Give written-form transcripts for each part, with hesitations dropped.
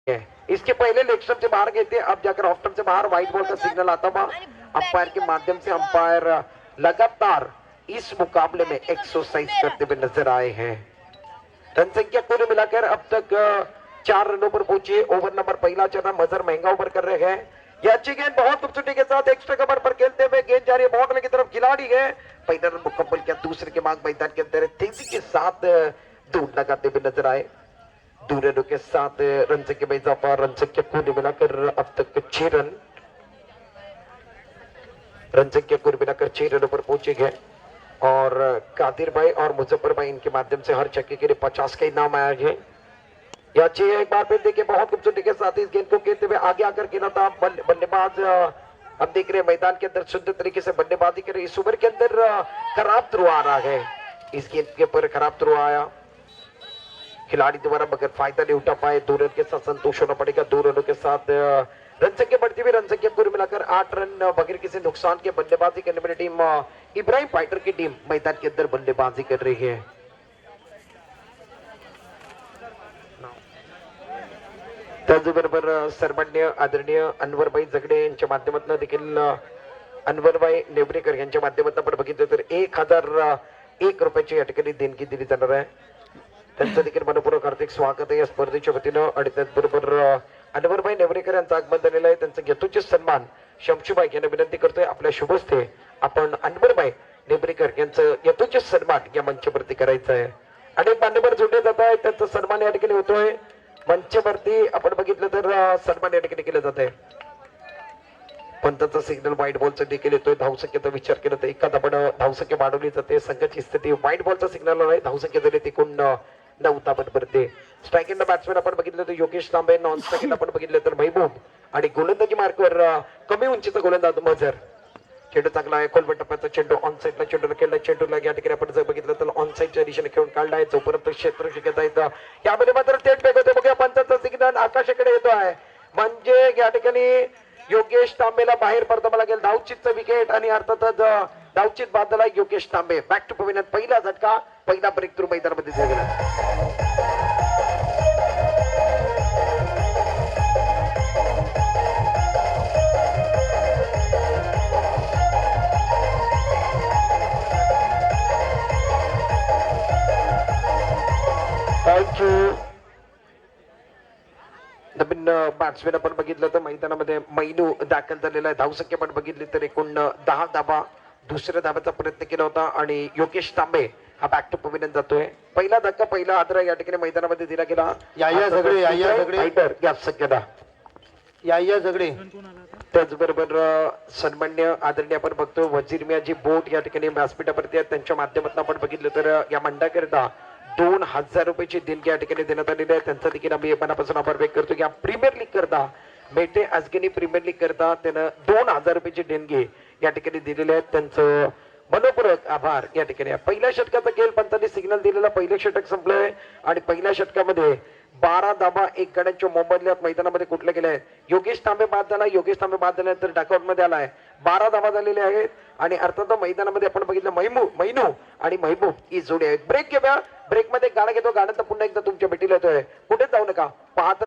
इसके पहले leg stump से बाहर गए थे, अब जाकर ऑफ स्टंप से बाहर व्हाइट बॉल का सिग्नल आता हुआ अंपायर के माध्यम से अंपायर लगातार इस मुकाबले में एक्सरसाइज करते हुए नजर आए हैं। रन संख्या कुल मिलाकर अब तक 4 रनों पर पहुंचे। ओवर नंबर पहला चल रहा, मजर महंगा ओवर कर रहे हैं। यह अच्छी गेंद बहुत खूबसूरती के साथ एक्स्ट्रा कवर पर खेलते हुए गेंद जा रही है बॉटल की तरफ, खिलाड़ी है पहला रन मुकम्मल किया, दूसरे के मांग मैदान के अंदर तेजी के साथ दूर लगाते हुए नजर आए। दूर रनों के साथ रन संख्या में इजाफा, रन संख्या कुल मिलाकर अब तक 6 रन, रन संख्या कुल मिलाकर 6 रनों पर पहुंचे गए। और कादिर भाई और मुजफ्फर भाई इनके माध्यम से हर चक्के के लिए 50 का इनाम आया है। यह अच्छी है, एक बार फिर देखिए बहुत खूबसूरती के साथ इस गेंद को खेलते हुए आगे आकर खेला था बल्लेबाज। अब देख रहे हैं मैदान के अंदर शुद्ध तरीके से बल्लेबाजी कर रहे। इस ओवर के अंदर खराब थ्रो आ रहा है, इस गेंद के ऊपर खराब थ्रो आया खिलाड़ी द्वारा, मगर फायदा नहीं उठा पाए। 2 रन के साथ संतोष होना पड़ेगा। 2 रनों के साथ रन संख्या बढ़ती हुई, रन संख्या कुल मिलाकर 8 रन बगैर किसी नुकसान के बल्लेबाजी करने वाली टीम इब्राहिम फाइटर की टीम मैदान के अंदर बल्लेबाजी कर रही है। त्याचबरोबर सर्वमान्य आदरणीय अनवरभाई जगडे यांच्या माध्यमातून देखील अनवरभाई नेवरेकर यांच्या माध्यमातून आपण बघितलं तर 1001 रुपयाची या ठिकाणी देणगी दिली जाणार आहे। त्यांचं देखील मनपूर्वक हार्दिक स्वागत आहे या स्पर्धेच्या वतीनं। आणि त्याचबरोबर अनवरभाई नेवरेकर यांचं आगमन झालेलं आहे, त्यांचं यथोचित सन्मान शमशूभाई यांना विनंती करतोय आपल्या शुभस्ते आपण अनवरभाई नेवरेकर यांचं यथोचित सन्मान या मंचावरती करायचं आहे। अनेक मान्यवर जोडले जात आहेत, त्यांचा सन्मान या ठिकाणी होतोय मंचावरती। आपण बघितलं तर सन्मान या ठिकाणी केलं जात आहे। पंताचा सिग्नल व्हाईट बॉलचा देखील येतोय। धावसंख्येचा विचार केला तर एका धाबानं धावसंख्या वाढवली जाते। संघाची स्थिती व्हाईट बॉलचा सिग्नल आहे, धावसंख्या झाली तिकून 9 धाबत भरते। स्ट्राइक एंड बॅट्समॅन आपण बघितलं तर योगेश तांबे, नॉन स्ट्राइक आपण बघितलं तर महबूब, आणि गोलंदाजी मार्कवर कमी उंचीचा गोलंदाज मजर। चेंडू चांगला आहे, खोलवट टप्प्याचा चेंडू ऑन साईडला चेंडूला केला, चेंडूला या ठिकाणी आपण जर बघितलं तर ऑन साईडच्या दिशेने खेळून काढला आहे, जोपर्यंत क्षेत्र शिकत आहे यामध्ये मात्र थेट बॅक होते। बघूया पंताचा सिग्नल आकाशाकडे येतो आहे, म्हणजे या ठिकाणी योगेश तांबेला बाहेर पडताना लागेल। धावचीतचं विकेट आणि अर्थातच धावचीत बादला योगेश तांबे बॅक टू पविलियन। पहिला झटका, पहिला ब्रेक थ्रू मैदानामध्ये दिला गेला। नवीन बॅट्समॅन आपण बघितलं तर मैदानामध्ये मैनू दाखल झालेला आहे। धावसंख्या पण बघितली तर एकूण 10 धाबा, दुसऱ्या धाब्याचा प्रयत्न केला होता आणि योगेश तांबे हा बॅक टू पविलियन जातोय। पहिला धक्का, पहिला आदरा या ठिकाणी मैदानामध्ये दिला गेला। या झगडे त्याचबरोबर सन्मान्य आदरणीय आपण बघतो वजीर मियाजी बोट या ठिकाणी व्यासपीठावरती आहेत, त्यांच्या माध्यमातून आपण बघितलं तर या मंडळाकरिता 2000 रुपयाची देणगी या ठिकाणी देण्यात आलेली आहे। त्यांचा देखील आम्ही मनापासून आभार व्यक्त करतो। या प्रीमियर लीग करता मेटे अजगिनी प्रीमियर लीग करता त्यानं 2000 रुपयाची देणगी या ठिकाणी दिलेली आहे, त्यांचं मनपूर्वक आभार या ठिकाणी। पहिल्या षटकाचा खेळ पंतांनी सिग्नल दिलेला, पहिलं षटक संपलंय आणि पहिल्या षटकामध्ये 12 धाबा 1 गड्यांच्या मोबाईलच्या मैदानामध्ये कुठले गेले आहेत। योगेश तांबे बाद झाला, योगेश तांबे बाद झाल्यानंतर डॉकआउट मध्ये आलाय। 12 धाबा झालेले आहेत आणि अर्थात मैदानामध्ये आपण बघितलं मैनू आणि महबूब ही जोडी आहे। ब्रेक घेऊया, ब्रेक मध्ये गाणं घेतो, गाणं पुन्हा एकदा तुमच्या भेटीला येतोय, कुठे जाऊ नका, पाहत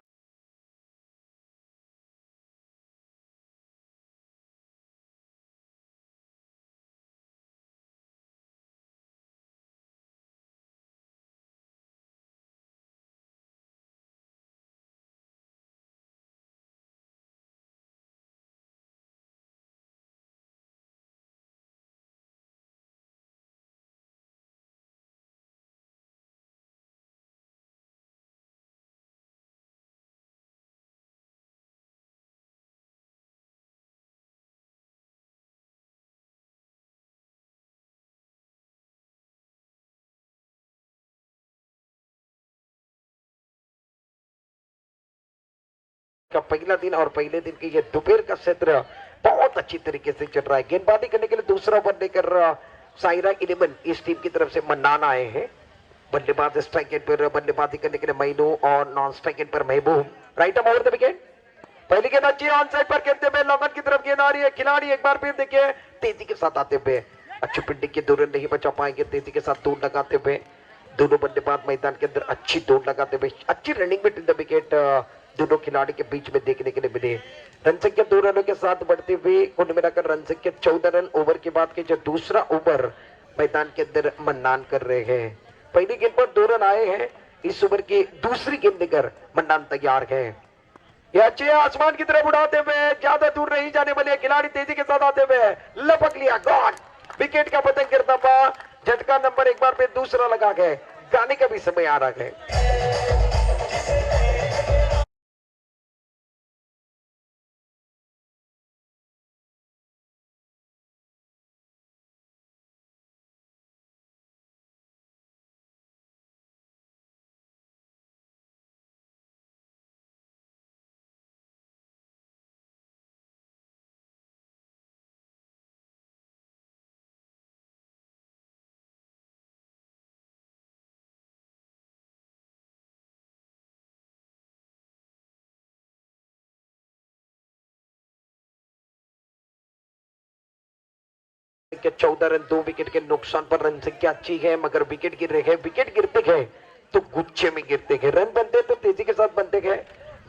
का पहिला दिन और पहले दिन की ये दोपहर का सत्र बहुत अच्छी तरीके से चल रहा है। गेंदबाजी करने के लिए दूसरा ओवर लेकर साइरा 11 इस टीम की तरफ से मन्नान आए हैं। बल्लेबाज स्ट्राइक एंड पर बल्लेबाजी करने के लिए मैनू और नॉन स्ट्राइक एंड पर महबूब। Right up over the wicket, पहली गेंद अच्छी ऑन साइड पर खेलते हुए लॉगन की तरफ गेंद आ रही है। खिलाड़ी एक बार फिर देखिए तेजी के साथ आते हुए अच्छी पिंडी के 2 रन नहीं बचा पाएंगे, तेजी के साथ दौड़ लगाते हुए दोनों बल्लेबाज मैदान के अंदर अच्छी दौड़ लगाते हुए अच्छी रनिंग में द विकेट दोनों खिलाड़ी के बीच में देखने के लिए मिले। रन संख्या 2 रनों के साथ बढ़ते हुए कुल मिलाकर रन संख्या 14 रन। ओवर की बात की जो दूसरा ओवर मैदान के अंदर मन्नान कर रहे हैं। पहली गेंद पर 2 रन आए हैं। इस ओवर की दूसरी गेंद लेकर मन्नान तैयार है। ये अच्छे आसमान की तरफ उड़ाते हुए ज्यादा दूर नहीं जाने वाले खिलाड़ी तेजी के साथ आते हुए लपक लिया, गॉड। विकेट का पतंग गिरता हुआ, झटका नंबर एक बार फिर दूसरा लगा गए। गाने का भी समय आ रहा है। के 14 रन 2 विकेट के नुकसान पर रन संख्या अच्छी है, मगर विकेट गिर रहे हैं। विकेट गिरते गए तो गुच्छे में गिरते गए। रन बनते तो तेजी के साथ बनते गए।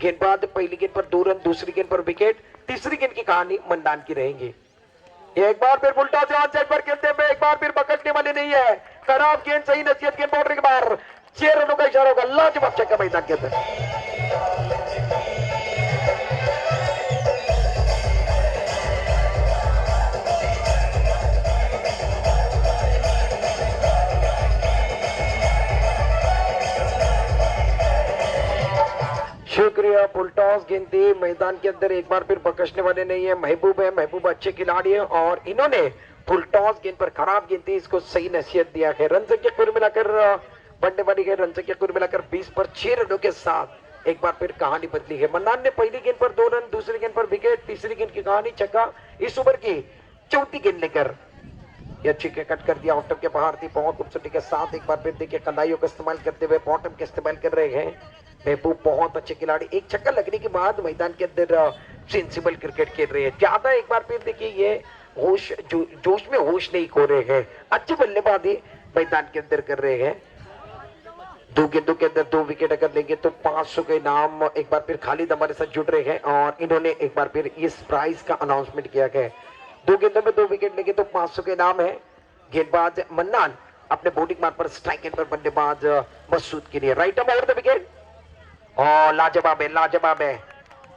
गेंदबाज पहली गेंद पर 2 रन, दूसरी गेंद पर विकेट, तीसरी गेंद की कहानी मन्नान की रहेंगी। एक बार फिर उल्टा से ऑन साइड पर खेलते हुए एक बार फिर पकड़ने वाले नहीं है। खराब गेंद, सही नसीहत गेंद, बाउंड्री के बाहर। 6 रनों का इशारा होगा। लाजवाब छक्का मैदान के अंदर। शुक्रिया। फुलटॉस गेंदे मैदान के अंदर एक बार फिर बकसने वाले नहीं है। महबूब है, महबूब अच्छे खिलाड़ी है और इन्होंने फुलटॉस गेंद पर खराब गेंद थी, इसको सही नसीहत दिया है। रन संख्या कुल मिलाकर बढ़ने वाली है। रन संख्या कुल मिलाकर 20 पर 6 रनों के साथ एक बार फिर कहानी बदली है। मन्नान ने पहली गेंद पर 2 रन, दूसरी गेंद पर विकेट, तीसरी गेंद की कहानी छक्का। इस ओवर की चौथी गेंद लेकर ये अच्छी कट कर दिया, ऑफ के बाहर थी। बहुत खूबसूरती के साथ एक बार फिर देखिए कलाइयों का इस्तेमाल करते हुए बॉटम का इस्तेमाल कर रहे हैं महबूब। बहुत अच्छे खिलाड़ी। एक छक्का लगने के बाद मैदान के अंदर सेंसिबल क्रिकेट खेल रहे हैं। ज्यादा एक बार फिर देखिए ये होश जोश में होश नहीं खो रहे हैं। अच्छी बल्लेबाजी मैदान के अंदर कर रहे हैं। 2 गेंदों के अंदर 2 विकेट अगर लेंगे तो 500 के इनाम। एक बार फिर खालिद हमारे साथ जुड़ रहे हैं और इन्होंने एक बार फिर इस प्राइज का अनाउंसमेंट किया गया। 2 गेंदों में 2 विकेट लेंगे तो 500 के इनाम है। गेंदबाज मन्नान अपने बॉलिंग मार्क पर, स्ट्राइक एंड पर बल्लेबाज मसूद के लिए। राइट ओवर द विकेट और लाजवाब है, लाजवाब है।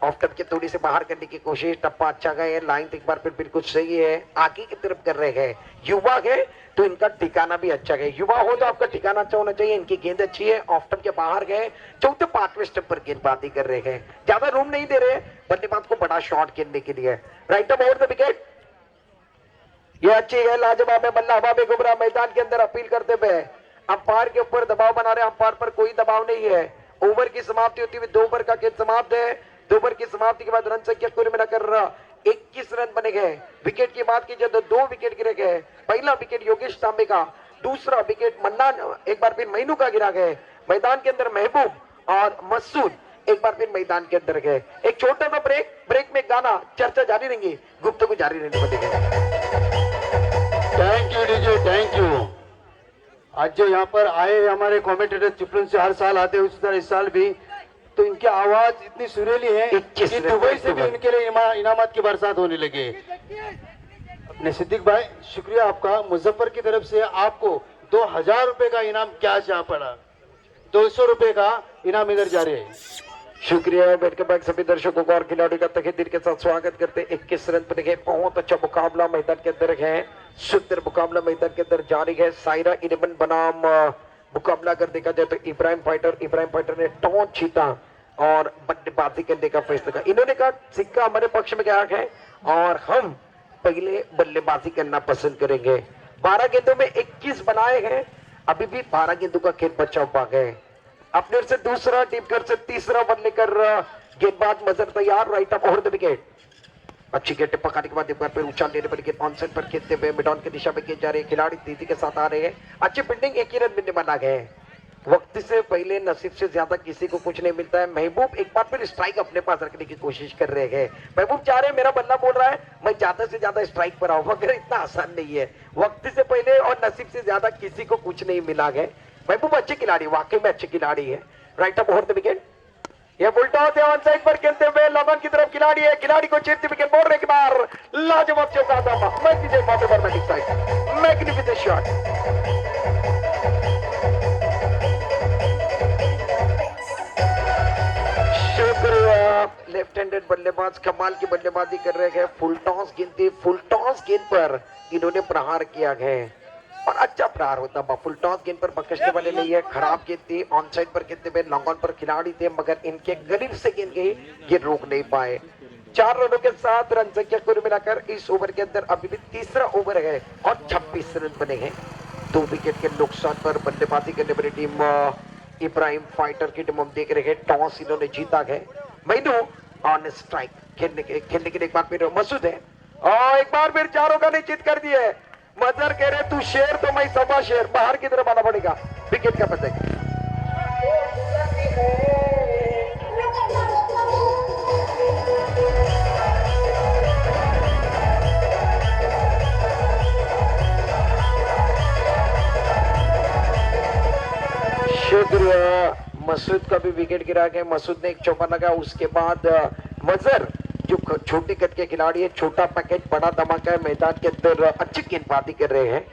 ऑफ टप के थोड़ी से बाहर करने की कोशिश, टप्पा अच्छा गया है। लाइन एक बार फिर बिल्कुल सही है, आगे की तरफ कर रहे हैं। युवा है तो इनका ठिकाना भी अच्छा है। युवा हो तो आपका ठिकाना अच्छा होना चाहिए। इनकी गेंद अच्छी है, ऑफ टप के बाहर गए। चौथे 5वें स्टेप पर गेंदबाजी कर रहे हैं। ज्यादा रूम नहीं दे रहे बल्लेबाज को बड़ा शॉट खेलने के लिए। राइट ओवर द विकेट, ये अच्छी है, लाजवाब है। बल्ला हवा में घूम रहा मैदान के अंदर। अपील करते हुए अंपायर के ऊपर दबाव बना रहे। अंपायर पर कोई दबाव नहीं है। ओवर की समाप्ति होती हुई 2 ओवर का खेल समाप्त है। 2 ओवर की समाप्ति के बाद रन संख्या कुल मिलाकर 21 रन बने गए। विकेट की बात कीजिए तो 2 विकेट गिरे गए। पहला विकेट योगेश तांबे का, दूसरा विकेट मन्नान एक बार फिर मैनू का गिरा गया। मैदान के अंदर महबूब और मसूद एक बार फिर मैदान के अंदर गए। एक छोटा सा ब्रेक में गाना, चर्चा जारी रहेंगी, गुफ्तगू जारी रहने बनेगी। Thank you DJ, thank you. आज जो यहाँ पर आए हमारे कमेंटेटर चिपळूण से हर साल आते हैं, उस तरह इस साल भी, तो इनकी आवाज इतनी सुरीली है कि दुबई से भी इनके लिए इनामत की बरसात होने लगे। अपने सिद्दीक भाई, शुक्रिया आपका। मुजफ्फर की तरफ से आपको 2000 रुपए का इनाम कैश यहाँ पड़ा। 200 रुपए का इनाम इधर जारी है। शुक्रिया। बैठ के बैक सभी दर्शकों को और खिलाड़ियों का तहे दिल के साथ स्वागत करते। 21 रन पर गए। बहुत अच्छा मुकाबला मैदान के अंदर है। सुंदर मुकाबला मैदान के अंदर जारी है। सायरा 11 बनाम मुकाबला अगर देखा जाए तो इब्राहिम फाइटर ने टॉस जीता और बल्लेबाजी करने का फैसला किया। इन्होंने कहा सिक्का हमारे पक्ष में गया है और हम पहले बल्लेबाजी करना पसंद करेंगे। 12 गेंदों में 21 बनाए हैं। अभी भी 12 गेंदों का खेल बचा हुआ है। अपने ओर से दूसरा, टीम की ओर से तीसरा ओवर लेकर गेंदबाज मजर तैयार। राइट ओवर द विकेट, अच्छी गेंद पकाने के बाद एक बार फिर उछाल लेने पर गेंद ऑन साइड पर खेलते हुए मिडॉन की दिशा में गेंद जा रही है। खिलाड़ी तेजी के साथ आ रहे हैं। अच्छी फील्डिंग, 1 ही रन मिलने वाला है। वक्त से पहले नसीब से ज्यादा किसी को कुछ नहीं मिलता है। महबूब एक बार फिर स्ट्राइक अपने पास रखने की कोशिश कर रहे हैं। महबूब चाह रहे हैं, मेरा बल्ला बोल रहा है मैं ज्यादा से ज्यादा स्ट्राइक पर आऊं, मगर इतना आसान नहीं है। वक्त से पहले और नसीब से ज्यादा किसी को कुछ नहीं मिला है। महबूब अच्छे खिलाड़ी, वाकई में अच्छे खिलाड़ी है। राइट ओवर द विकेट, ये फुलटॉस है ऑन साइड पर खेलते हुए लगन की तरफ खिलाड़ी है, खिलाड़ी को चीरती विकेट बोलने के बाहर लाजवाब चौका था। Magnificent shot. शुक्रिया। लेफ्ट हैंडेड बल्लेबाज कमाल की बल्लेबाजी कर रहे हैं। फुल टॉस गेंद पर इन्होंने प्रहार किया है और अच्छा प्रहार होता। फुल टॉस गेंद पर बकशने वाले नहीं है, खराब गेंद थी। ऑन साइड पर खेलते हुए लॉन्ग ऑन पर खिलाड़ी थे, मगर इनके करीब से गेंद गई, ये रोक नहीं पाए। 4 रनों के साथ रन संख्या कुल मिलाकर इस ओवर के अंदर अभी भी तीसरा ओवर है और 26 रन बने हैं। 2 विकेट के नुकसान पर बल्लेबाजी करने वाली टीम इब्राहिम फाइटर की टीम हम देख रहे हैं। टॉस इन्होंने जीता है। मैनू ऑन स्ट्राइक खेलने के लिए एक बार फिर मसूद है और एक बार फिर चारों का निश्चित कर दिए। मजर कह रहे तू शेर तो मैं सवा शेर, बाहर की तरफ आना पड़ेगा। विकेट का पतंग शुक्रिया। मसूद का भी विकेट गिरा है। मसूद ने एक चौका लगा, उसके बाद मजर जो छोटे कद के खिलाड़ी है, छोटा पैकेज बड़ा धमाका है, मैदान के अंदर अच्छी गेंदबाजी कर रहे हैं।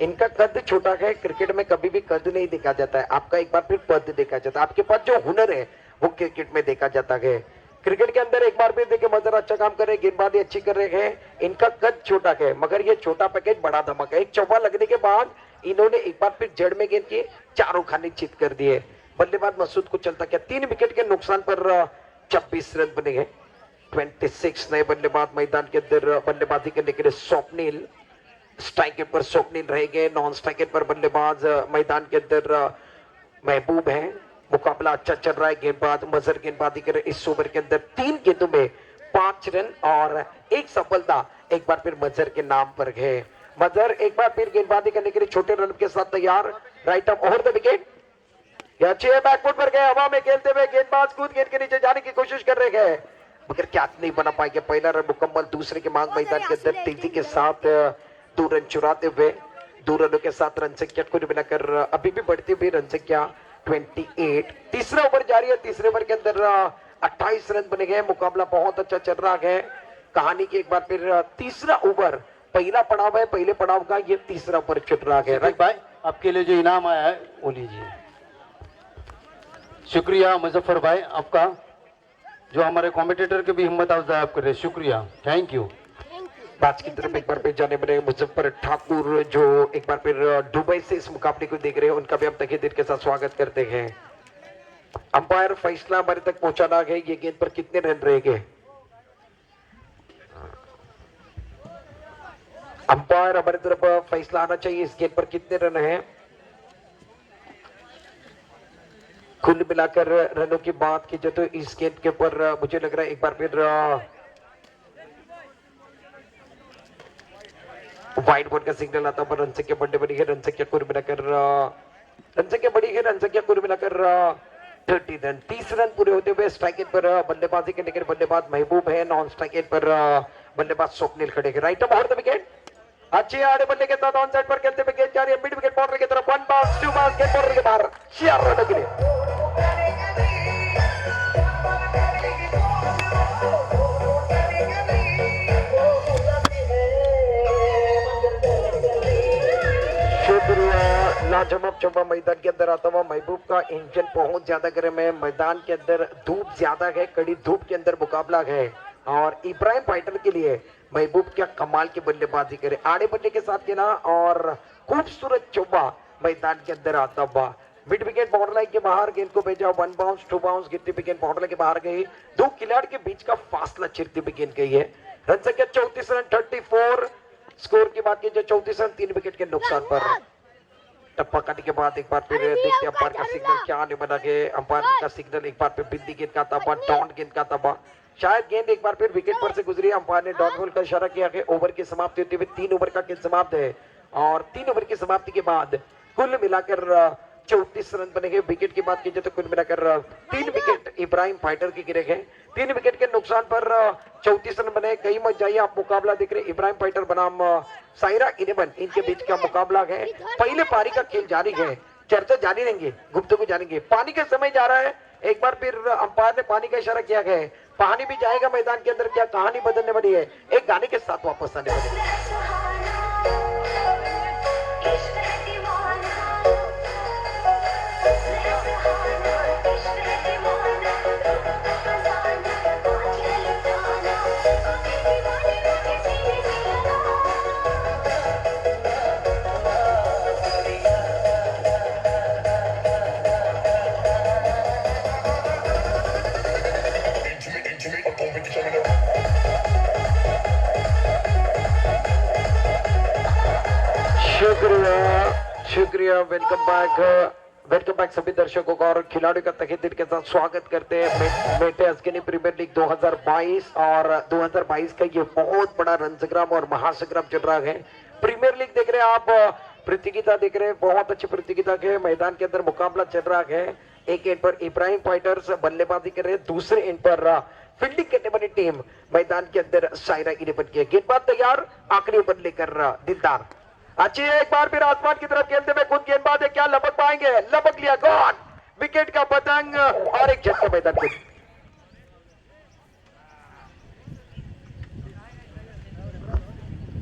इनका कद छोटा है, क्रिकेट में कभी भी कद नहीं देखा जाता है, आपका एक बार फिर पद देखा जाता है। आपके पास जो हुनर है वो क्रिकेट में देखा जाता है। क्रिकेट के अंदर एक बार फिर देखिए मजर अच्छा काम कर रहे हैं, गेंदबाजी अच्छी कर रहे हैं। इनका कद छोटा है, मगर ये छोटा पैकेज बड़ा धमाका है। एक चौका लगने के बाद इन्होंने एक बार फिर जड़ में गेंद के चारों खाने चित कर दिए। बल्लेबाज मसूद को चलता क्या 3 विकेट के नुकसान पर 26 रन बने हैं। 26 नए बल्लेबाज मैदान के अंदर बल्लेबाजी करने के लिए। स्वप्निल स्ट्राइक पर स्वप्निल रहेंगे, नॉन स्ट्राइक पर बल्लेबाज मैदान के अंदर महबूब है। मुकाबला अच्छा चल रहा है। गेंदबाज मजर गेंदबाजी करे इस ओवर के अंदर 3 गेंदों में 5 रन और 1 सफलता एक बार फिर मजर के नाम पर है। मजर एक बार फिर गेंदबाजी करने के लिए छोटे रन के साथ तैयार। Right up over the wicket, अच्छे बैकफुट पर गए, हवा में खेलते हुए गेंदबाज कूद गेंद के नीचे जाने की कोशिश कर रहे हैं, मगर कैच नहीं बना पाएंगे। पहला रन मुकम्मल। दूसरे के मांग मैदान के अंदर तेजी के साथ 2 रन चुराते हुए 2 रनों के साथ रन संख्या कुल मिलाकर अभी भी बढ़ती हुई रन संख्या 28। तीसरा ओवर जारी है। तीसरे ओवर के अंदर 28 रन बने गए। मुकाबला बहुत अच्छा चल रहा है। कहानी की एक बार फिर तीसरा ओवर, पहला पड़ाव है, पहले पड़ाव का ये तीसरा ओवर चल रहा है। राइट भाई, आपके लिए जो इनाम आया है वो लीजिए। शुक्रिया मुजफ्फर भाई आपका, जो हमारे कमेंटेटर के भी हिम्मत अफजाई आप कर रहे हैं। शुक्रिया, थैंक यू। मैच की तरफ एक बार फिर जाने वाले मुजफ्फर ठाकुर जो एक बार फिर दुबई से इस मुकाबले को देख रहे हैं, उनका भी हम तहे दिल के साथ स्वागत करते हैं। अंपायर फैसला हमारे तक पहुंचाना है, ये गेंद पर कितने रन रहेंगे। अंपायर हमारी तरफ फैसला आना चाहिए, इस गेंद पर कितने रन है। कुल मिलाकर रनों की बात की जाए तो इस गेंद के ऊपर मुझे लग रहा है एक बार फिर वाइड बॉल का सिग्नल आता पर रन संख्या बढ़ने बड़ी है। रन संख्या कुल मिलाकर रन संख्या बड़ी है। रन संख्या कुल मिलाकर 30 रन। 30 रन पूरे होते हुए स्ट्राइक पर बल्लेबाजी करने के बल्लेबाज महबूब है, नॉन स्ट्राइक पर बल्लेबाज स्वप्निल खड़े हैं। राइट ओवर द विकेट, अच्छे आड़े बल्ले के साथ ऑन साइड पर खेलते हुए गेंद जा रही है मिड विकेट बॉर्डर की तरफ। 1 बाउंस 2 बाउंस गेंद बॉर्डर के बाहर 4 रनों के लिए। लाजवाब चौबा मैदान के अंदर आता हुआ महबूब का इंजन बहुत ज्यादा गर्म है। मैदान के अंदर धूप ज्यादा है, कड़ी धूप के अंदर मुकाबला है और इब्राहिम फाइटर के लिए महबूब क्या कमाल की बल्लेबाजी करे। आड़े बल्ले के साथ खेला और खूबसूरत चौबा मैदान के अंदर आता हुआ मिड विकेट बॉर्डर लाइन के बाहर गेंद को भेजा। 1 बाउंस 2 बाउंस गिरती हुई गेंद बॉर्डर लाइन के बाहर गई। 2 खिलाड़ी के बीच का फासला चिरती हुई गेंद गई है। रन संख्या 34 रन 34। स्कोर की बात की जाए 34 रन 3 विकेट के नुकसान पर। टप्पा काटने के बाद एक बार फिर देखते अंपायर का सिग्नल क्या आने बना के। अंपायर का सिग्नल एक बार फिर बिंदी गेंद का तबा, डॉट गेंद का तबा। शायद गेंद एक बार फिर विकेट पर से गुजरी। अंपायर ने डॉट बॉल का इशारा किया कि ओवर की समाप्ति होते हुए 3 ओवर का खेल समाप्त है और 3 ओवर की समाप्ति के बाद कुल मिलाकर 34 रन बनेंगे। विकेट की बात की जाए तो कुल मिलाकर 3 विकेट इब्राहिम फाइटर के गिरे हैं। 3 विकेट के नुकसान पर 34 रन बने। कई मत जाइए, आप मुकाबला देख रहे इब्राहिम फाइटर बनाम साइरा 11, इनके बीच का मुकाबला है। पहले पारी का खेल जारी है, चर्चा जारी रहेंगे, गुफ्तगू जानेंगे। पानी का समय जा रहा है, एक बार फिर अंपायर ने पानी का इशारा किया है, पानी भी जाएगा मैदान के अंदर, क्या कहानी बदलने वाली है, एक गाने के साथ वापस आने वाली है। शुक्रिया शुक्रिया, वेलकम बैक सभी दर्शकों का और खिलाड़ियों का तहे दिल के साथ स्वागत करते हैं मेटे अजगनी प्रीमियर लीग 2022 और 2022 का ये बहुत बड़ा रन संग्राम और महासंग्राम चल रहा है। प्रीमियर लीग देख रहे हैं आप, प्रतियोगिता देख रहे हैं, बहुत अच्छी प्रतियोगिता के मैदान के अंदर मुकाबला चल रहा है। एक एंड पर इब्राहिम फाइटर्स बल्लेबाजी कर रहे हैं, दूसरे एंड पर फील्डिंग करने वाली टीम मैदान के अंदर सायरा 11 की है। गेंदबाज तैयार, आखिरी ओवर लेकर दिलदार अच्छी है, एक बार फिर आसमान की तरफ खेलते हुए खुद गेंदबाज है, क्या लपक पाएंगे, लपक लिया, गॉन विकेट का पतंग और एक झटका मैदान के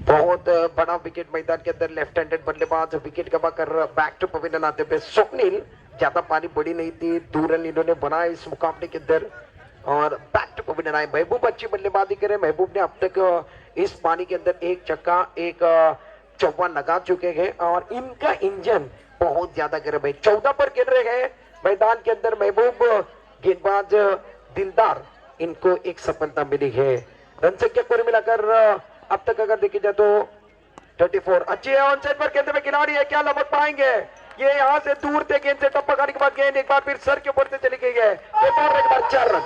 बहुत बड़ा विकेट मैदान के अंदर लेफ्ट हैंडेड बल्लेबाज विकेट कमा कर बैक टू पवेलियन आते हुए स्वप्निल, ज्यादा पानी बड़ी नहीं थी, 2 रन इन्होंने बनाए इस मुकाबले के अंदर और बैक टू पवेलियन आए। महबूब अच्छी बल्लेबाजी करे, महबूब ने अब तक इस पानी के अंदर एक छक्का एक चौवा लगा चुके हैं और इनका इंजन बहुत ज्यादा गर्म है। 14 पर खेल रहे हैं मैदान के अंदर महबूब, गेंदबाज दिलदार, इनको एक सफलता मिली है। रन संख्या कुल मिलाकर अब तक अगर देखी जाए तो 34। अच्छी है, ऑन साइड पर खेलते हुए खिलाड़ी है, क्या लपक पाएंगे, ये यहां से दूर थे, गेंद से टप्पा खाने के बाद गेंद एक बार फिर सर के ऊपर से चली गई है, 4 रन।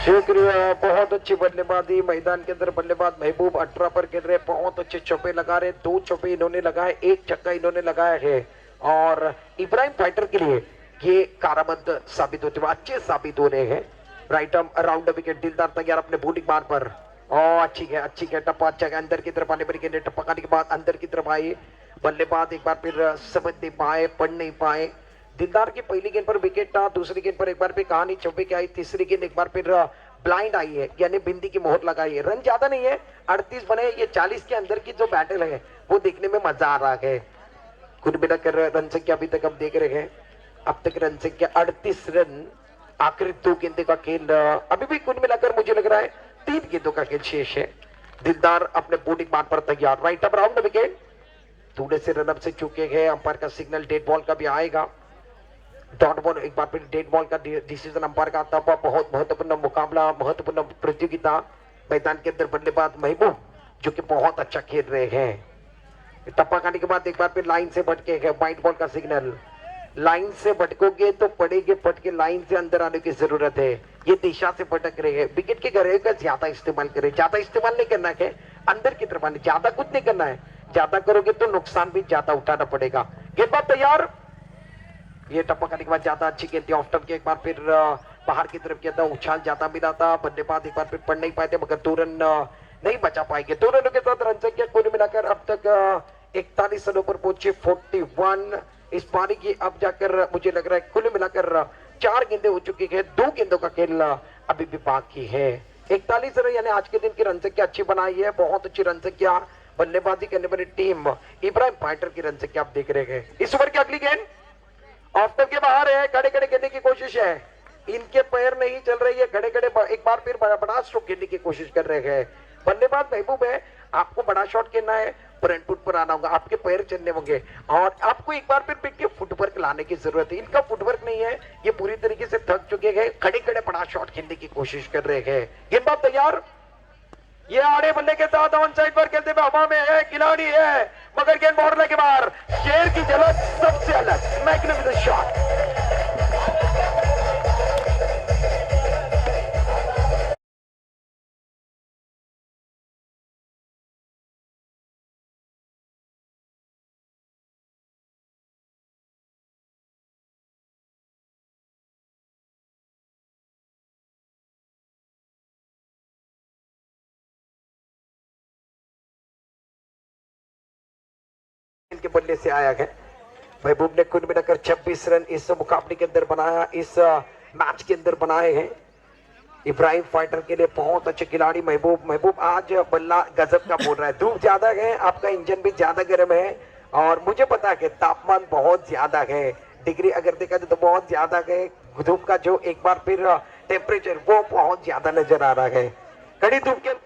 शुक्रिया, बहुत अच्छी बल्लेबाजी मैदान के अंदर बल्लेबाज महबूब 18 पर खेल रहे, बहुत अच्छे चौपे लगा रहे, 2 चौपे इन्होंने लगाए, एक छक्का इन्होंने लगाया है और इब्राहिम फाइटर के लिए ये कारामद साबित होते हुए अच्छे साबित हो रहे हैं। Right arm around the wicket, दिलदार तैयार अपने बॉलिंग बार पर और अच्छी है टप्पा अच्छा है, अंदर की तरफ आने पर गेंद टप्पा खाने के बाद अंदर की तरफ आई, बल्लेबाज एक बार फिर समझ नहीं पाए, पढ़ नहीं पाए। दिलदार की पहली गेंद पर विकेट था, दूसरी गेंद पर एक बार फिर कहानी चौबे की आई, तीसरी गेंद एक बार फिर ब्लाइंड आई है, यानी बिंदी की मोहर लगाई है। रन ज्यादा नहीं है, 38 बने, ये 40 के अंदर की जो बैटल है वो देखने में मजा आ रहा है। कुल मिलाकर रन संख्या अभी तक हम देख रहे हैं, अब तक रन संख्या 38 रन, आखिरी 2 गेंदों का खेल अभी भी कुल मिलाकर मुझे लग रहा है 3 गेंदों का खेल शेष है। दिलदार अपने बॉलिंग बार पर तैयार, राइट अप राउंड विकेट, थोड़े से रन अप से चुके हैं, अंपायर का सिग्नल डेड बॉल का भी आएगा, डॉट बॉल एक बार फिर डेड बॉल का डिसीजन अंपायर का आता हुआ। बहुत महत्वपूर्ण मुकाबला, महत्वपूर्ण प्रतियोगिता मैदान के अंदर बल्लेबाज महबूब जो कि बहुत अच्छा खेल रहे हैं, टप्पा खाने के बाद एक बार फिर लाइन से भटके हैं, वाइट बॉल का सिग्नल, लाइन से भटकोगे तो पड़ेगे फटके, लाइन से अंदर आने की जरूरत है, ये दिशा से भटक रहे हैं, विकेट के घरे का ज्यादा इस्तेमाल करें, ज्यादा इस्तेमाल नहीं करना है, अंदर की तरफ आने, ज्यादा कुछ नहीं करना है, ज्यादा करोगे तो नुकसान भी ज्यादा उठाना पड़ेगा। गेंदबाज तैयार, ये टप्पा करने के बाद ज्यादा अच्छी गेंद थी, ऑफ टर्म के एक बार फिर बाहर की तरफ किया था, उछाल ज्यादा मिला था, बल्लेबाज एक बार फिर पढ़ नहीं पाए थे, मगर 2 रन नहीं बचा पाएंगे। 2 रनों के साथ रन संख्या कुल मिलाकर अब तक 41 रनों पर पहुंचे 41 इस पारी की। अब जाकर मुझे लग रहा है कुल मिलाकर 4 गेंदें हो चुकी है, 2 गेंदों का खेल अभी भी बाकी है। 41 रन यानी आज के दिन की रन संख्या अच्छी बनाई है, बहुत अच्छी रन संख्या बल्लेबाजी करने वाली टीम इब्राहिम फाइटर की रन संख्या आप देख रहे हैं। इस ओवर की अगली गेंद ऑफ के बाहर है, खड़े खड़े खेलने की कोशिश है, इनके पैर नहीं चल रही है, खड़े खड़े एक बार फिर बड़ा स्ट्रोक खेलने की कोशिश कर रहे हैं। बल्लेबाज महबूब है, आपको बड़ा शॉट खेलना है, फ्रंट फुट पर आना होगा, आपके पैर चलने होंगे और आपको एक बार फिर पिक के फुटवर्क लाने की जरूरत है। इनका फुटवर्क नहीं है, ये पूरी तरीके से थक चुके हैं, खड़े खड़े बड़ा शॉट खेलने की कोशिश कर रहे हैं। गेंदबाज तैयार, ये आड़े बल्ले के साथ ऑन साइड पर खेलते हुए हवा में है, खिलाड़ी है, मगर गेंद मोड़ने के बाद शेर की झलक सबसे अलग, मैग्निफिसेंट शॉट। के बल्ले से आया है। महबूब ने कुल मिलाकर 26 रन इस मुकाबले के अंदर बनाया, इस मैच के अंदर बनाए हैं। इब्राहिम फाइटर के लिए बहुत अच्छे खिलाड़ी महबूब। महबूब आज बल्ला गजब का बोल रहा है। धूप ज्यादा है, आपका इंजन भी ज्यादा गर्म है और मुझे पता है कि तापमान बहुत ज्यादा है, डिग्री अगर देखा जाए तो बहुत ज्यादा है। धूप का जो एक बार फिर टेम्परेचर वो बहुत ज्यादा नजर आ रहा है। कड़ी धूप के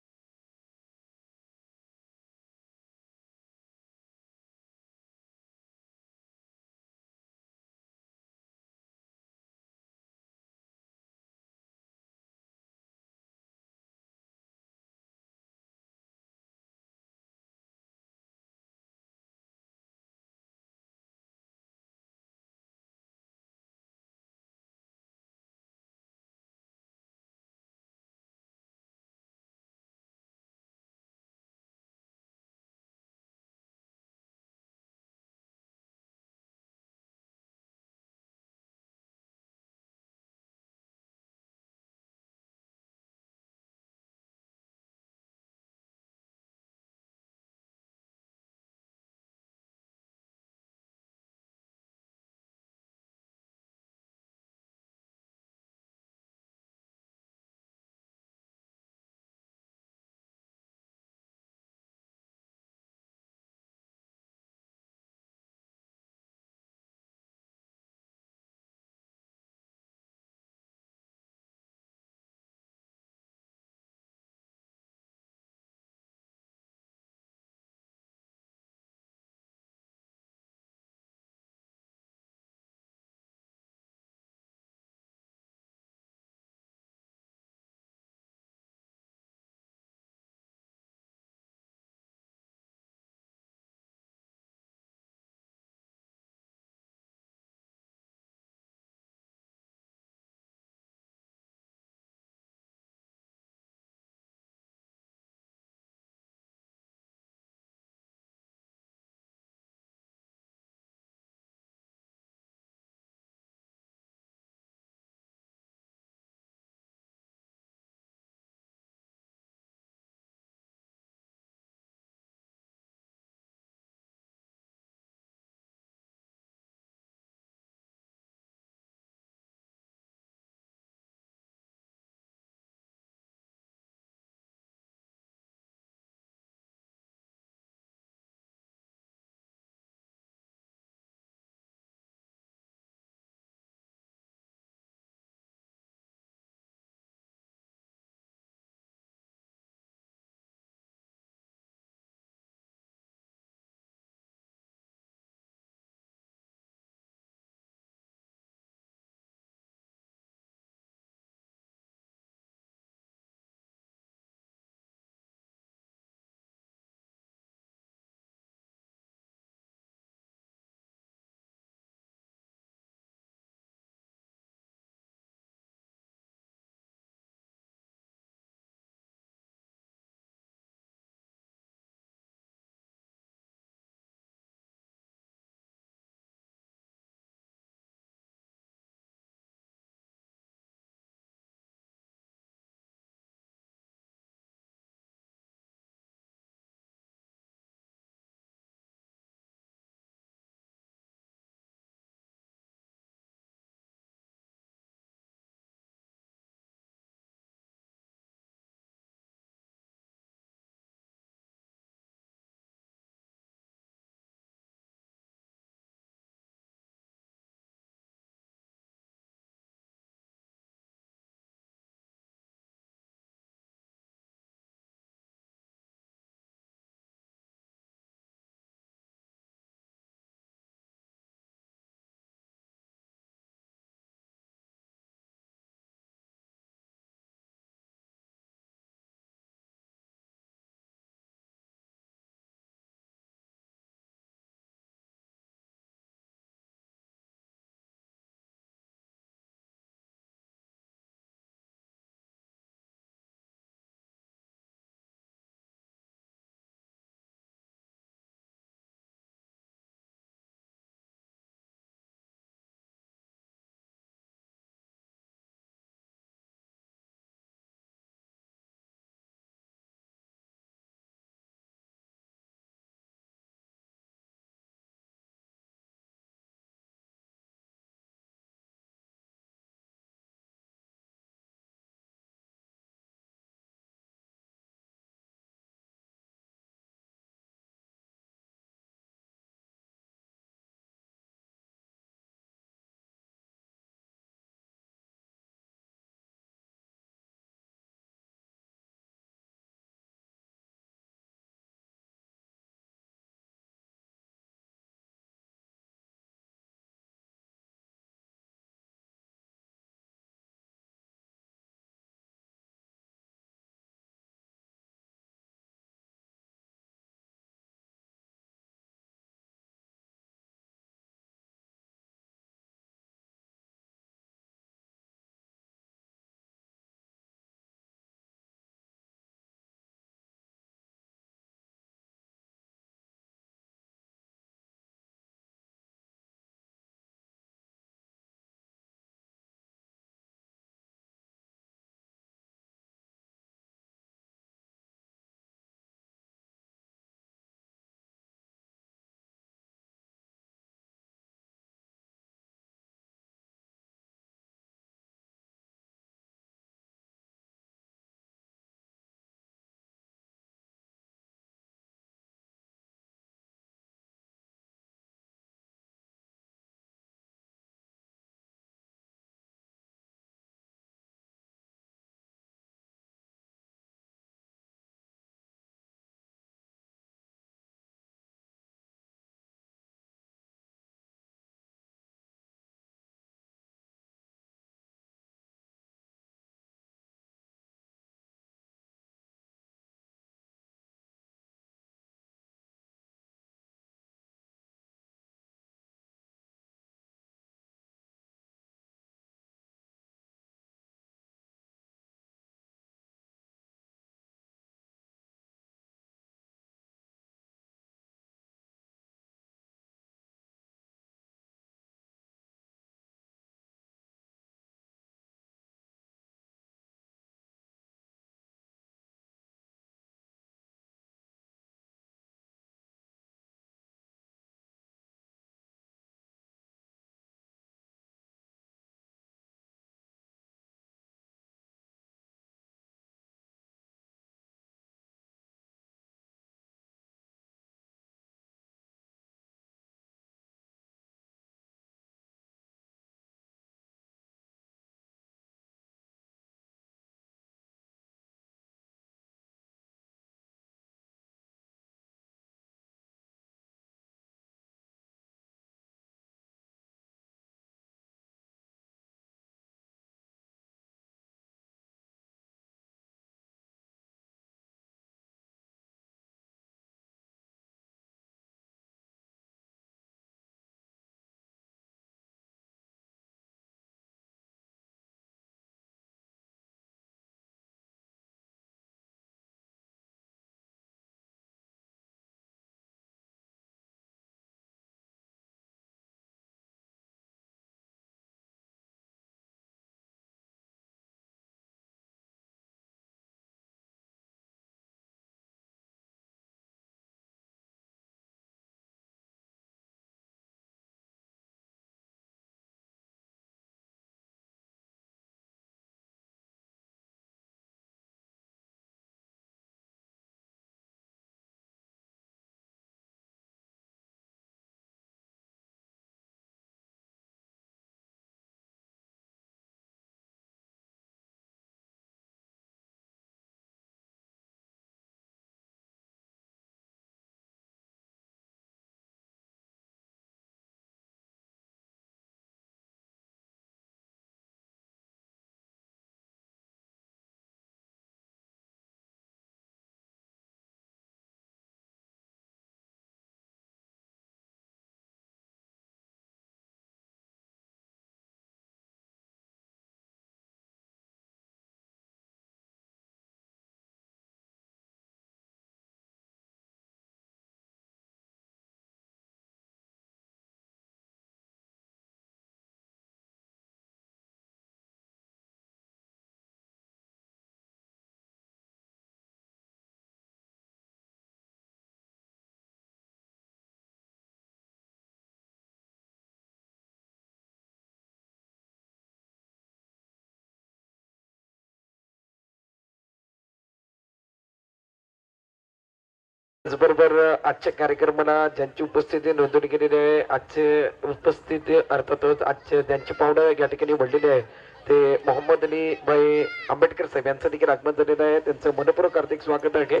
त्याचबरोबर आजच्या कार्यक्रमाला ज्यांची उपस्थिती नोंदणी केलेली आहे आजचे उपस्थिती अर्थातच आजचे ज्यांची पाहुणं या ठिकाणी म्हणलेली आहे ते मोहम्मद अली भाई आंबेडकर साहेब यांचं देखील आगमन झालेलं आहे. त्यांचं मनपूर्वक हार्दिक स्वागत आहे.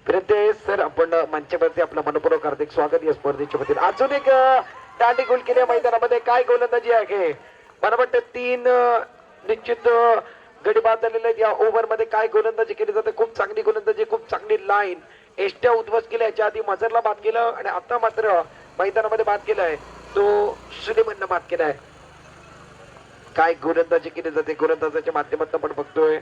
फिरते सर आपण मंचावरती आपलं मनपूर्वक हार्दिक स्वागत या स्पर्धेच्या वतीने. अजून एक दांडी गोल केल्या मैदानामध्ये काय गोलंदाजी आहे मला वाटतं 3 निश्चित गडी बाद झालेले आहेत. या ओव्हर मध्ये काय गोलंदाजी केली जाते खूप चांगली गोलंदाजी खूप चांगली लाईन एष्ट्या उद्ध्वस्त केल्या. याच्या आधी मजरला बाद केलं आणि आता मात्र मैदानामध्ये बाद केलाय तो सुलेमानला बाद केलाय. काय गोलंदाजी केली जाते गोलंदाजाच्या माध्यमातून आपण बघतोय.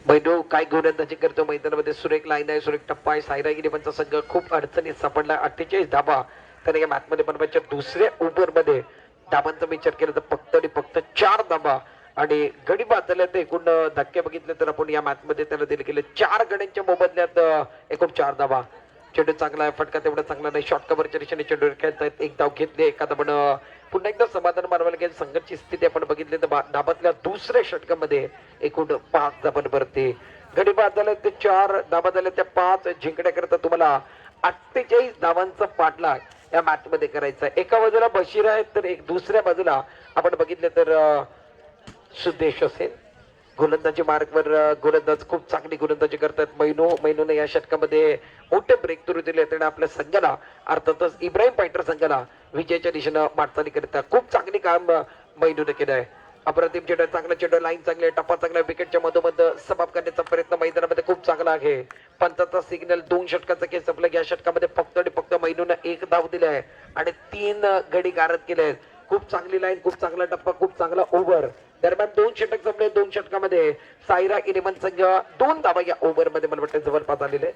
मैडू काय गोलंदाजी करतो मैदानामध्ये सुरेख लाईन आहे सुरेख टप्पा आहे. सायरा गिरीपंचा संघ खूप अडचणीत सापडला 48 धाबा त्याने या मॅच मध्ये बनवायच्या दुसऱ्या ओव्हर मध्ये धाबांचा विचार केला तर फक्त आणि फक्त 4 धाबा आणि गडी बाद झाल्यात. एकूण धक्के बघितले तर आपण या मॅच मध्ये त्याला दिले गेले 4 गड्यांच्या मोबदल्यात एकूण 4 धाबा. चेंडू चांगला आहे फटका तेवढा चांगला नाही. शॉर्ट कव्हरच्या दिशेने चेंडू खेळतायत. एक धाव घेतले एखादा पण पुन्हा एकदा समाधान मानवायला गेलं. संघाची स्थिती आपण बघितली तर धाबातल्या दुसऱ्या षटकामध्ये एकूण 5 धाबांवरती गडी बाद झाले ते 4 धाबा झाले त्या 5 जिंकण्याकरता तुम्हाला 48 धावांचा पाठलाग या मॅच मध्ये करायचा. एका बाजूला बशीर आहे तर एक दुसऱ्या बाजूला आपण बघितलं तर सुदेश असेल. गोलंदाजी मार्गवर गोलंदाज खूप चांगली गोलंदाजी करतात. मैनूने या षटकामध्ये मोठे ब्रेक थ्रू दिले त्याने आपल्या संघाला अर्थातच इब्राहिम फायटर संघाला विजयाच्या दिशेनं वाटचाली करतात. खूप चांगली काम मैनूने केलं आहे. अप्रतिम चेंडू चांगला चेंडू लाईन चांगले टप्पा चांगला विकेटच्या मधोमध समाप्त करण्याचा प्रयत्न मैदानामध्ये खूप चांगला आहे. पंचाचा सिग्नल 2 षटकाचा केस संपला. या षटकामध्ये फक्त आणि फक्त मैनूने 1 धाव दिली आहे आणि 3 गडी गारद केले आहेत. खूप चांगली लाईन खूप चांगला टप्पा खूप चांगला ओव्हर दरम्यान 2 षटक संपले. 2 षटकामध्ये सायरा इलेव्हन संघ 2 धावा या ओव्हर मध्ये मला वाटतं जवळपास आलेले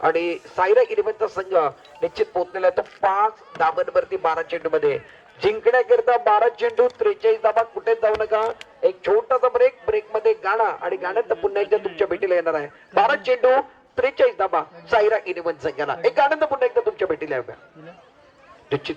आणि सायरा इलेव्हनचा संघ निश्चित पोहोचलेला आहे तो 5 धावांवरती 12 चेंडू मध्ये जिंकण्याकरिता 12 चेंडू 43 धावा. कुठेच जाऊ नका. एक छोटासा ब्रेक मध्ये गाणं आणि गाण्यात पुन्हा एकदा तुमच्या भेटीला येणार आहे. 12 चेंडू 43 धावा सायरा इलेव्हन संघाला. एक आनंद पुन्हा एकदा तुमच्या भेटीला येणार निश्चित.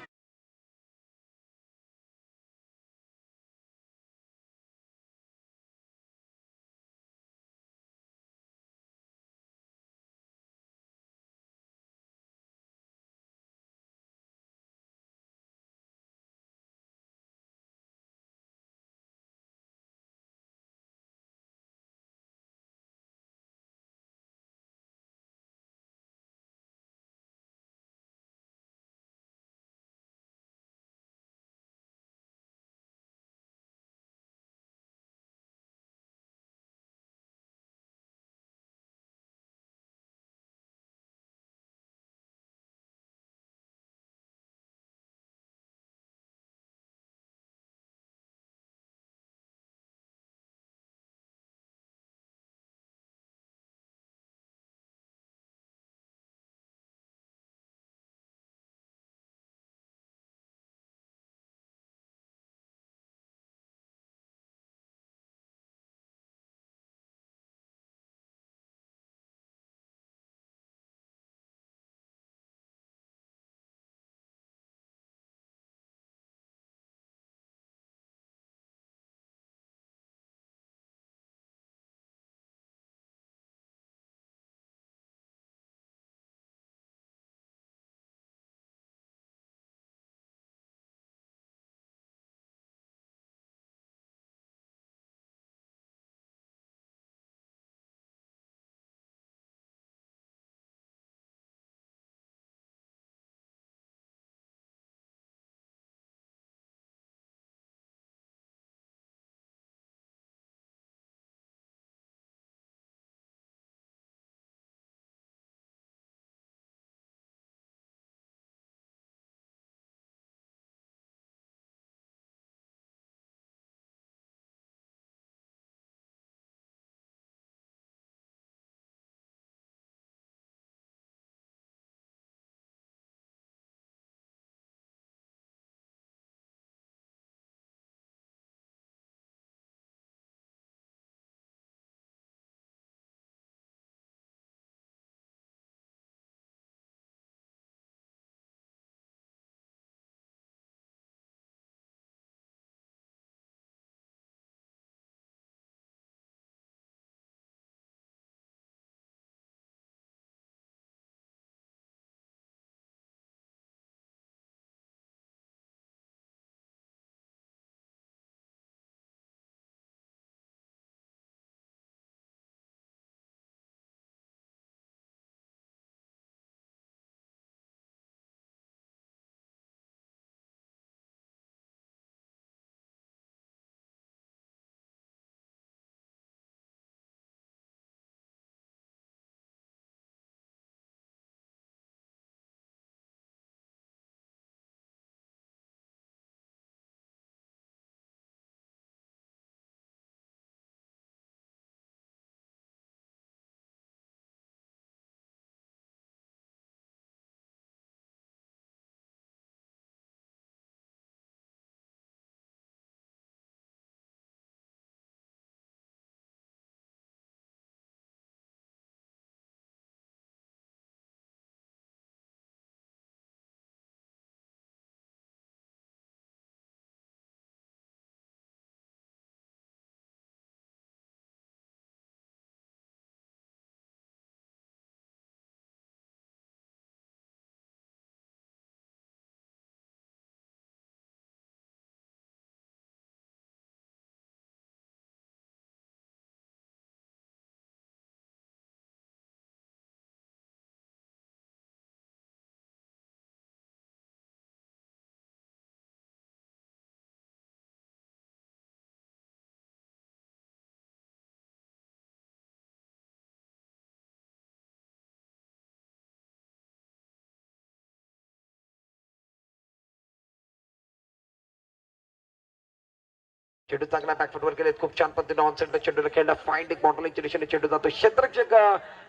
चेंडू चांगला बॅकफुटवर गेलेत, खूप छान पद्धतीने ऑन साइडला चेंडूला खेळला, फाइंडिंग बॉटलिंगच्या दिशेने चेंडू जातो. क्षेत्ररक्षक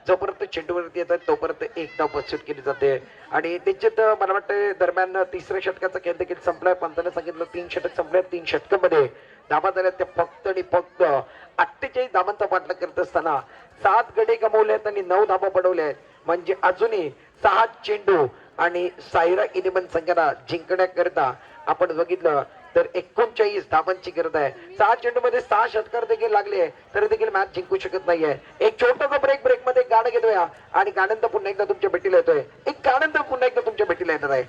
जोपर्यंत चेंडूवरती येतात तोपर्यंत एक धाव बसून केली जाते. आणि निश्चित मला वाटतं दरम्यान तिसऱ्या षटकाचा खेळ देखील संपलाय. पंताने सांगितलं 3 षटक संपले, 3 षटकामध्ये धावा झाल्या त्या फक्त आणि फक्त 48 धावांचा पाठलाग करत असताना 7 गडे गमावलेत आणि 9 धावा पडवल्या आहेत. म्हणजे अजूनही 6 चेंडू आणि सायरा इलेव्हन संघाला जिंकण्याकरता आपण बघितलं तर 39 धावांची गरज आहे. 6 चेंडू मध्ये 6 षटकार देखील लागले तरी देखील मॅच जिंकू शकत नाहीये. एक छोटासा ब्रेक मध्ये गाणं घेतोय आणि गाण्यानंतर पुन्हा एकदा तुमच्या भेटीला येतोय. एक गाण्यानंतर पुन्हा एकदा तुमच्या भेटीला येणार आहे.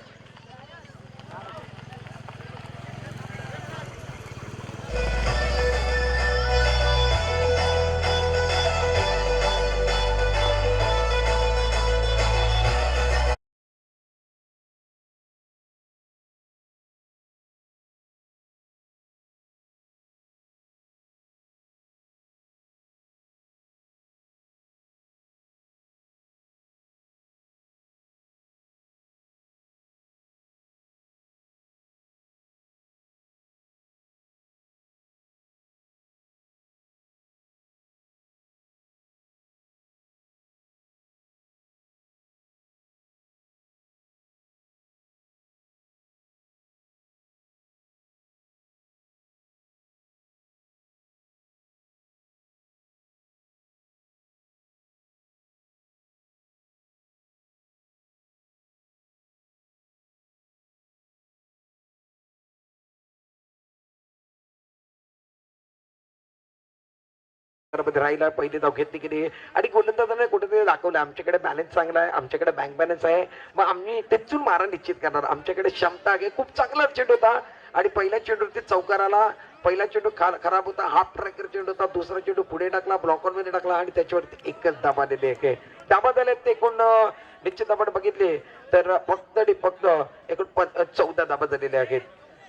मध्ये राहिला, पहिली धाव घेतली गेली आणि गोलंदाजाने कुठेतरी दाखवलं आमच्याकडे बॅलन्स चांगला आहे, आमच्याकडे बँक बॅलन्स आहे, मग आम्ही तेथून मारा निश्चित करणार. आमच्याकडे क्षमता आहे. खूप चांगला चेंडू होता आणि पहिल्या चेंडूवरती चौकार आला. पहिला चेंडू खराब होता, हाफ ट्रॅकर चेंडू होता. दुसरा चेंडू पुढे टाकला, ब्लॉकर मध्ये टाकला आणि त्याच्यावरती एकच धाबा दिली आहे. धाबा झाले ते एकूण निश्चित आपण बघितले तर फक्त आणि फक्त एकूण 14 धाबा झालेले आहेत.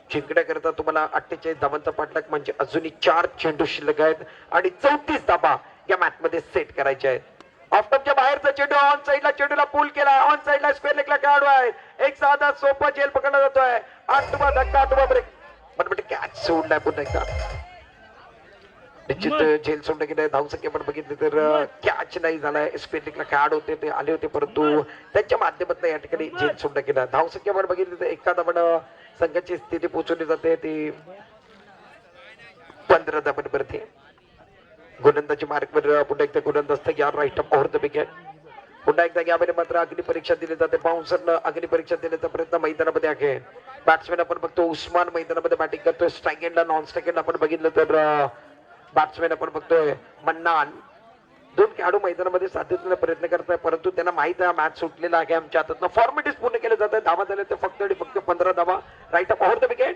जिंकण्याकरता तुम्हाला 48 धावांचा पाठलाग म्हणजे अजूनही 4 चेंडू शिल्लक आहेत आणि 34 धाबा या मॅच मध्ये सेट करायच्या आहेत. ऑफटॉपच्या बाहेरचा चेंडू ऑन साइडला चेंडूला पूल केला, ऑन साइडला स्क्वेअर लेगला खेळाडू आहे. एक साधा सोपा झेल पकडला जातोय. 8वा धक्का, 8वा ब्रेक, पण कॅच सोडलाय पुन्हा एकदा. निश्चित झेल सोडलं गेलं. धावसंख्या पण बघितली तर कॅच नाही झालाय. स्क्वेअर लेगला खेळाडू होते ते आले होते परंतु त्यांच्या माध्यमातून या ठिकाणी झेल सोडलं गेलं. धावसंख्या पण बघितली तर एखादा पण संघाची स्थिती पोहोचवली जाते ती 15 धावांवरती. गोलंदाजी मार्कवर पुन्हा एकदा गोलंदाज तयार, right up over the wicket. पुन्हा एकदा यामध्ये मात्र अग्निपरीक्षा दिली जाते. बाउन्सरनं अग्निपरीक्षा देण्याचा प्रयत्न मैदानामध्ये आहे. बॅट्समॅन आपण बघतो उस्मान मैदानामध्ये बॅटिंग करतोय. स्ट्राईक एंडला नॉन स्ट्राईक एंड आपण बघितलं तर बॅट्समॅन आपण बघतोय मन्नान. 2 खेळाडू मैदानामध्ये साधण्याचा प्रयत्न करताय परंतु त्यांना माहित आहे मॅच सुटलेला आहे आमच्या हातातनं. फॉर्मॅलिटीज पूर्ण केले जात आहे. धावा झाले ते फक्त आणि फक्त 15 धावा. Right up over the wicket.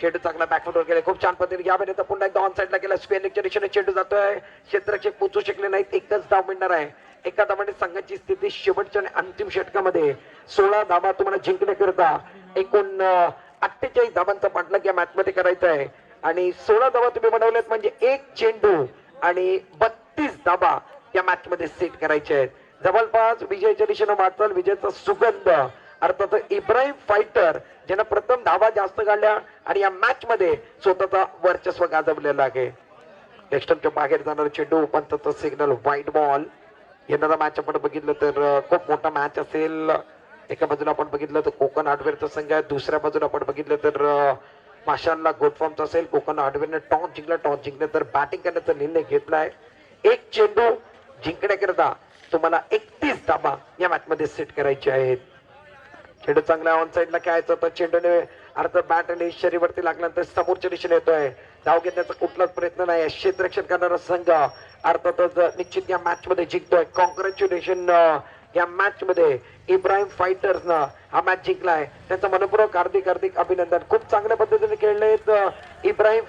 चेंडू चांगला बॅकफुटवर गेला, खूप छान पद्धतीने यावेळी तर पुन्हा एकदा ऑन साइडला गेला. स्क्वेअर लेगच्या दिशेने चेंडू जातोय. क्षेत्ररक्षक पोहोचू शकले नाहीत. एकच धाव मिळणार आहे. एका धावाने संघाची स्थिती शेवटच्या आणि अंतिम षटकामध्ये 16 धावा तुम्हाला जिंकण्याकरता एकूण 48 धावांचा पाठलाग या मॅच मध्ये करायचा आहे आणि 16 धावा तुम्ही बनवल्यात म्हणजे 1 चेंडू आणि 32 धावा या मॅच मध्ये सेट करायचे आहेत. जवळपास विजयाच्या दिशेने वाटचाल, विजयाचा सुगंध अर्थात इब्राहिम फायटर ज्यांना प्रथम धावा जास्त काढल्या आणि या मॅच मध्ये स्वतःचा वर्चस्व गाजवलेला आहे. नेक्स्टच्या बाहेर जाणारा चेंडू, पंतचा सिग्नल, व्हाईट बॉल. येणारा मॅच आपण बघितलं तर खूप मोठा मॅच असेल. एका बाजूला आपण बघितलं तर कोकण हार्डवेअरचा संघ आहे, दुसऱ्या बाजूला आपण बघितलं तर माशांना गुड फॉर्मचा असेल. कोकण हार्डवेअरने टॉस जिंकलं तर बॅटिंग करण्याचा निर्णय घेतलाय. 1 चेंडू जिंकण्याकरता तुम्हाला 31 धाबा या मॅच मध्ये सेट करायचे आहेत. चेंडू चांगला ऑन साइडला खेळायचा तर चेंडूने अर्ध बॅट आणि शरीरवरती लागल्यानंतर समोरच्या दिशेने येतोय. धाव घेण्याचा कुठलाच प्रयत्न नाही. क्षेत्ररक्षण करणारा संघ अर्थातच निश्चित या मॅच मध्ये जिंकतोय. कॉंग्रॅच्युलेशन. या मॅच मध्ये इब्राहिम फायटर्सनं हा मॅच जिंकलाय. त्यांचा मनपूर्वक हार्दिक अभिनंदन. खूप चांगल्या पद्धतीने खेळले इब्राहिम